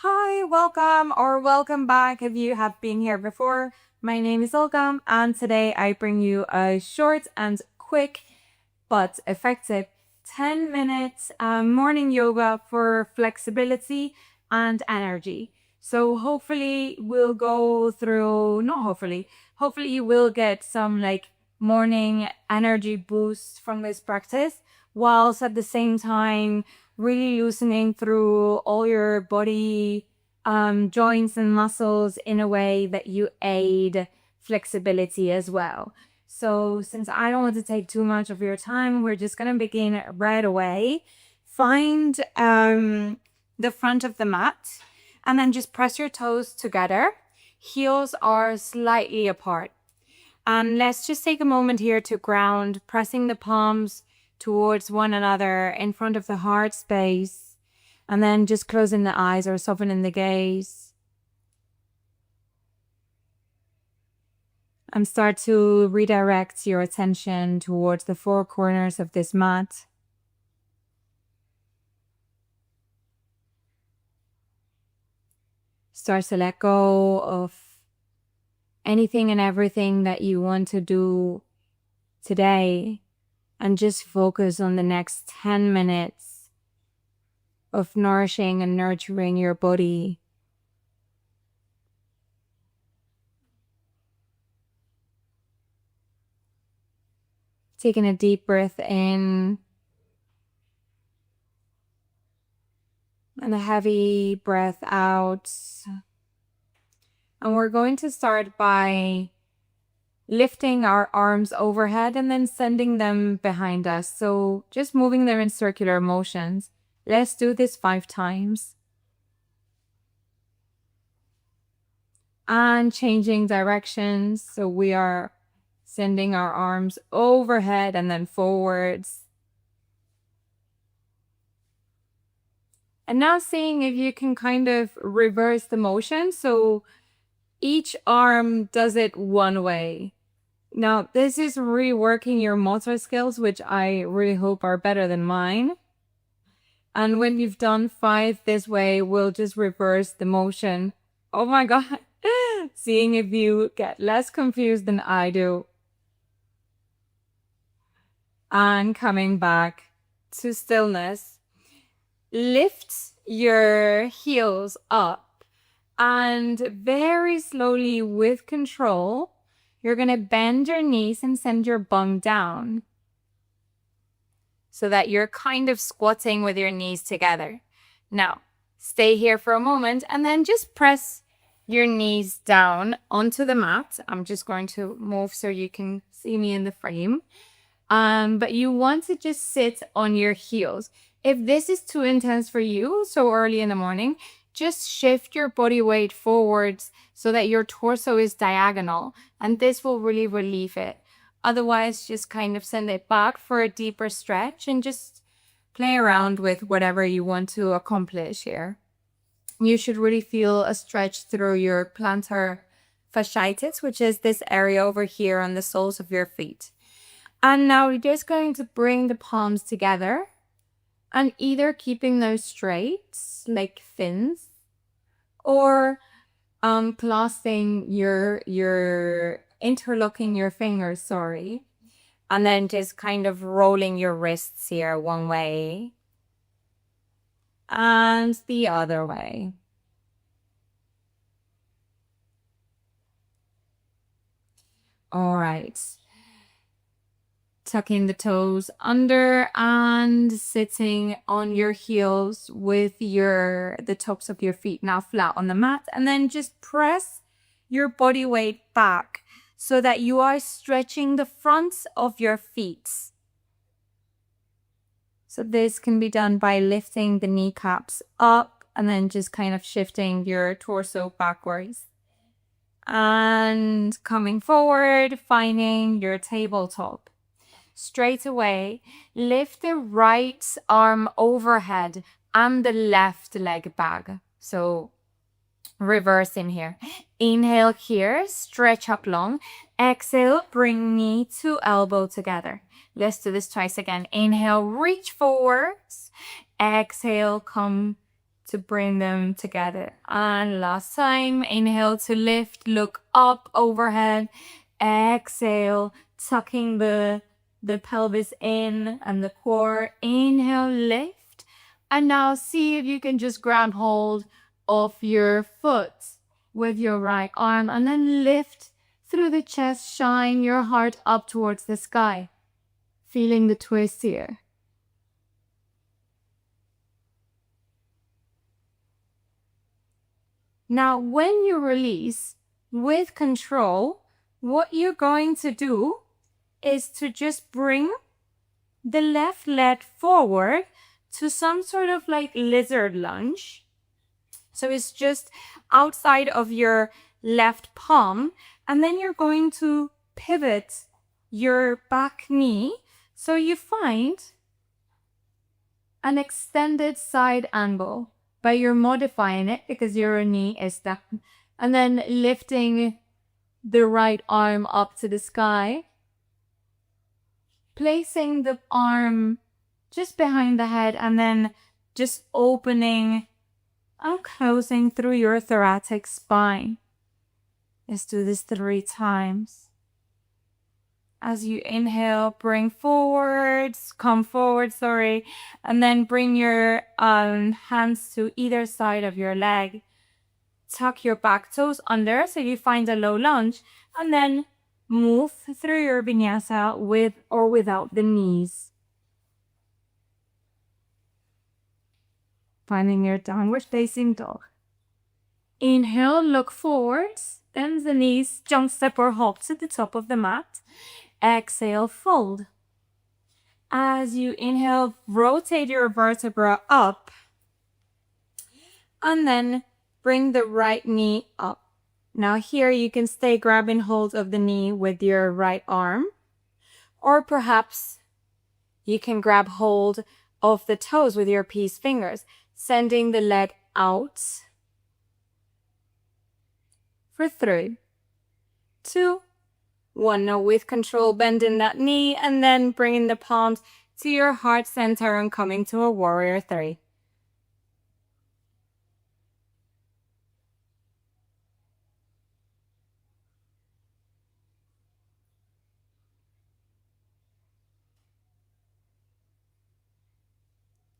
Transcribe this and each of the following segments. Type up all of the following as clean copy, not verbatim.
Hi, welcome back if you have been here before. My name is Olga, and today I bring you a short and quick but effective 10 minutes morning yoga for flexibility and energy. So hopefully we'll go through, not hopefully you will get some like morning energy boost from this practice, whilst at the same time really loosening through all your body joints and muscles in a way that you aid flexibility as well. So since I don't want to take too much of your time, we're just going to begin right away. Find the front of the mat and then just press your toes together. Heels are slightly apart. And let's just take a moment here to ground, pressing the palms towards one another in front of the heart space, and then just closing the eyes or softening the gaze. And start to redirect your attention towards the four corners of this mat. Start to let go of anything and everything that you want to do today, and just focus on the next 10 minutes of nourishing and nurturing your body. Taking a deep breath in and a heavy breath out. And we're going to start by lifting our arms overhead and then sending them behind us. So just moving them in circular motions. Let's do this 5 times. And changing directions. So we are sending our arms overhead and then forwards. And now seeing if you can kind of reverse the motion. So each arm does it one way. Now, this is reworking your motor skills, which I really hope are better than mine. And when you've done 5 this way, we'll just reverse the motion. Oh my God. Seeing if you get less confused than I do. And coming back to stillness. Lift your heels up and very slowly with control, you're going to bend your knees and send your bum down so that you're kind of squatting with your knees together. Now, stay here for a moment and then just press your knees down onto the mat. I'm just going to move so you can see me in the frame. But you want to just sit on your heels. If this is too intense for you, so early in the morning, just shift your body weight forwards so that your torso is diagonal, and this will really relieve it. Otherwise, just kind of send it back for a deeper stretch and just play around with whatever you want to accomplish here. You should really feel a stretch through your plantar fasciitis, which is this area over here on the soles of your feet. And now we're just going to bring the palms together and either keeping those straight like fins or clasping interlocking your fingers, and then just kind of rolling your wrists here one way and the other way. All right. Tucking the toes under and sitting on your heels with the tops of your feet now flat on the mat, and then just press your body weight back so that you are stretching the fronts of your feet. So this can be done by lifting the kneecaps up and then just kind of shifting your torso backwards and coming forward, finding your tabletop. Straight away, lift the right arm overhead and the left leg back. So reverse in here. Inhale here, stretch up long. Exhale, bring knee to elbow together. Let's do this twice again. Inhale, reach forwards. Exhale, come to bring them together. And last time, inhale to lift, look up overhead. Exhale, tucking the pelvis in and the core. Inhale, lift. And now see if you can just grab hold of your foot with your right arm and then lift through the chest, shine your heart up towards the sky. Feeling the twist here. Now, when you release with control, what you're going to do is to just bring the left leg forward to some sort of like lizard lunge. So it's just outside of your left palm. And then you're going to pivot your back knee. So you find an extended side angle, but you're modifying it because your knee is down. And then lifting the right arm up to the sky. Placing the arm just behind the head and then just opening and closing through your thoracic spine. Let's do this 3 times. As you inhale, come forward, and then bring your hands to either side of your leg. Tuck your back toes under so you find a low lunge, and then move through your vinyasa with or without the knees. Finding your downward facing dog. Inhale, look forwards, bend the knees, jump, step or hop to the top of the mat. Exhale, fold. As you inhale, rotate your vertebra up. And then bring the right knee up. Now here you can stay grabbing hold of the knee with your right arm. Or perhaps you can grab hold of the toes with your peace fingers, sending the leg out. For 3, 2, 1. Now with control, bending that knee and then bringing the palms to your heart center and coming to a warrior 3.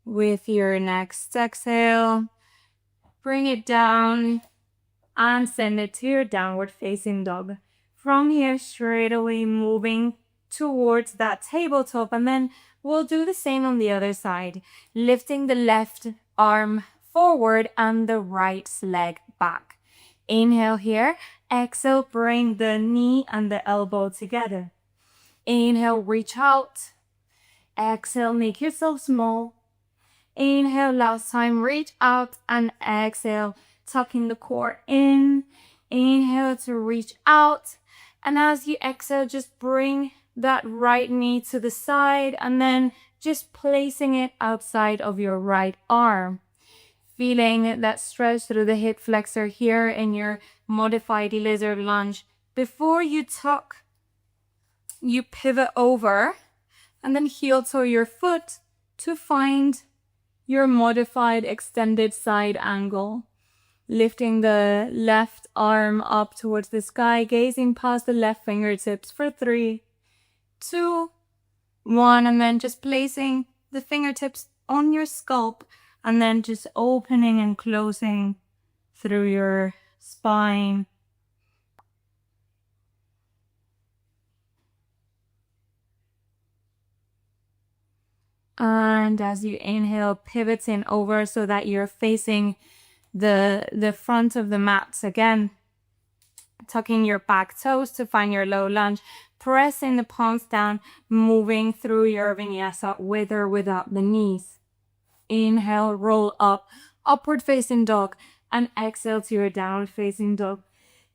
With your next exhale, bring it down and send it to your downward facing dog. From here, straight away moving towards that tabletop, and then we'll do the same on the other side, lifting the left arm forward and the right leg back. Inhale here, exhale, bring the knee and the elbow together. Inhale, reach out. Exhale, make yourself small. Inhale, last time, reach out and exhale, tucking the core in. Inhale to reach out. And as you exhale, just bring that right knee to the side and then just placing it outside of your right arm. Feeling that stretch through the hip flexor here in your modified lizard lunge. Before you tuck, you pivot over and then heel toe your foot to find your modified extended side angle. Lifting the left arm up towards the sky, gazing past the left fingertips for 3, 2, 1, and then just placing the fingertips on your scalp and then just opening and closing through your spine. And as you inhale, pivoting over so that you're facing the front of the mat again. Tucking your back toes to find your low lunge. Pressing the palms down, moving through your vinyasa with or without the knees. Inhale, roll up, upward facing dog. And exhale to your downward facing dog.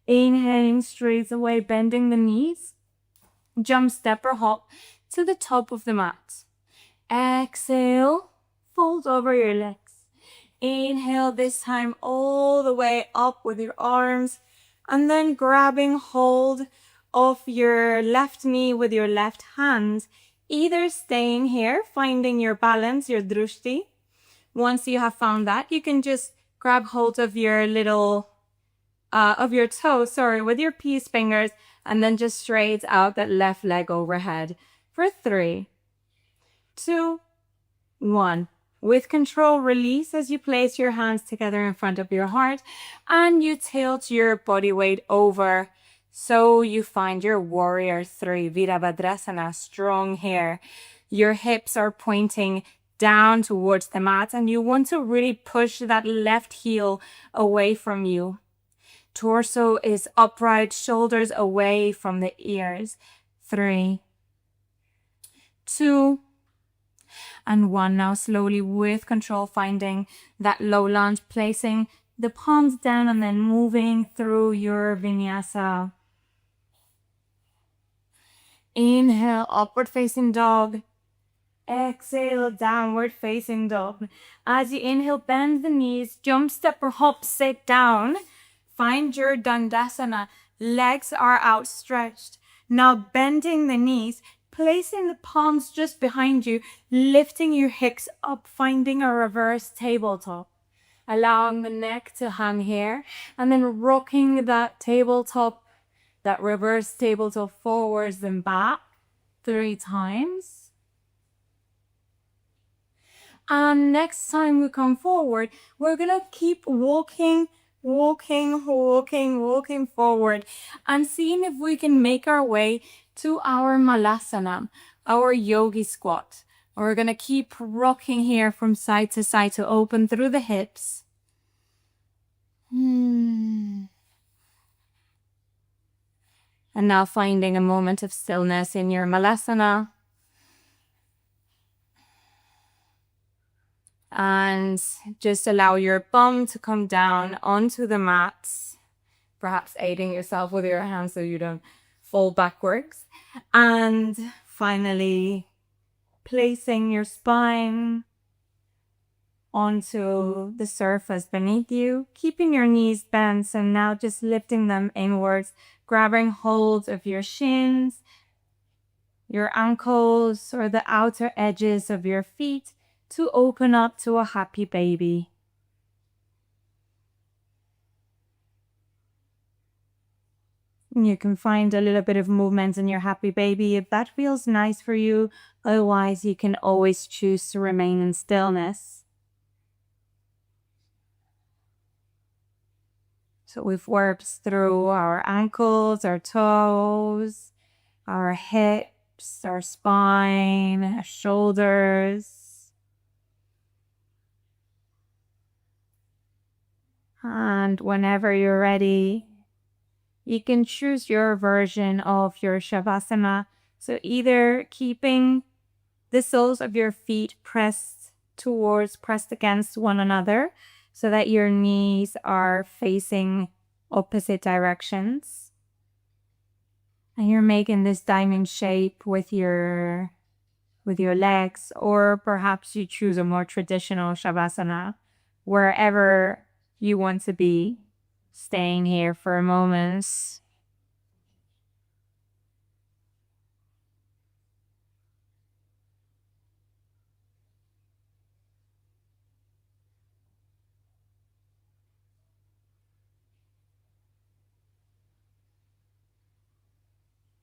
Inhaling straight away, bending the knees. Jump, step or hop to the top of the mat. Exhale, fold over your legs. Inhale this time all the way up with your arms and then grabbing hold of your left knee with your left hand, either staying here, finding your balance, your drushti, Once you have found that, you can just grab hold of your of your toe, with your peace fingers, and then just straight out that left leg overhead for 3, 2, 1. With control, release as you place your hands together in front of your heart and you tilt your body weight over. So you find your warrior 3, Virabhadrasana, strong here. Your hips are pointing down towards the mat and you want to really push that left heel away from you. Torso is upright, shoulders away from the ears. 3, 2, and 1. Now slowly with control, finding that low lunge, placing the palms down and then moving through your vinyasa. Inhale, upward facing dog. Exhale, downward facing dog. As you inhale, bend the knees, jump, step or hop, sit down. Find your Dandasana. Legs are outstretched. Now bending the knees, placing the palms just behind you, lifting your hips up, finding a reverse tabletop. Allowing the neck to hang here, and then rocking that tabletop, that reverse tabletop forwards and back 3 times. And next time we come forward, we're gonna keep walking forward and seeing if we can make our way to our Malasana, our yogi squat. We're gonna keep rocking here from side to side to open through the hips. And now finding a moment of stillness in your Malasana. And just allow your bum to come down onto the mat, perhaps aiding yourself with your hands so you don't fall backwards. And finally, placing your spine onto the surface beneath you, keeping your knees bent. So now just lifting them inwards, grabbing hold of your shins, your ankles, or the outer edges of your feet, to open up to a happy baby. You can find a little bit of movement in your happy baby if that feels nice for you. Otherwise, you can always choose to remain in stillness. So we've worked through our ankles, our toes, our hips, our spine, our shoulders. And whenever you're ready, you can choose your version of your Shavasana. So either keeping the soles of your feet pressed against one another so that your knees are facing opposite directions. And you're making this diamond shape with your legs, or perhaps you choose a more traditional Shavasana, wherever you want to be, staying here for a moment.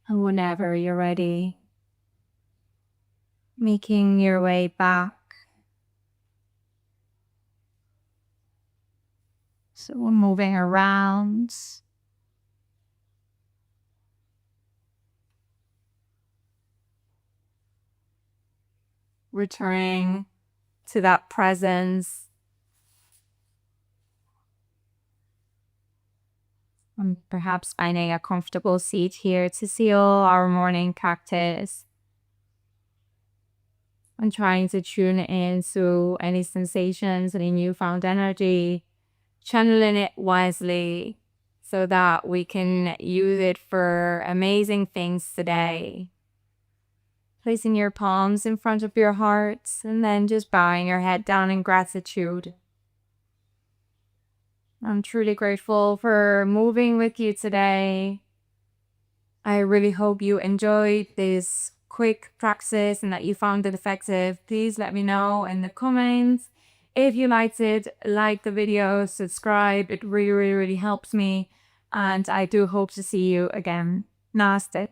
And whenever you're ready, making your way back. So we're moving around. Returning to that presence. And perhaps finding a comfortable seat here to seal our morning practice. And trying to tune in to any sensations, any newfound energy, channeling it wisely so that we can use it for amazing things today. Placing your palms in front of your heart and then just bowing your head down in gratitude. I'm truly grateful for moving with you today. I really hope you enjoyed this quick practice and that you found it effective. Please let me know in the comments If you liked it, like the video, subscribe. It really, really, really helps me. And I do hope to see you again. Namaste.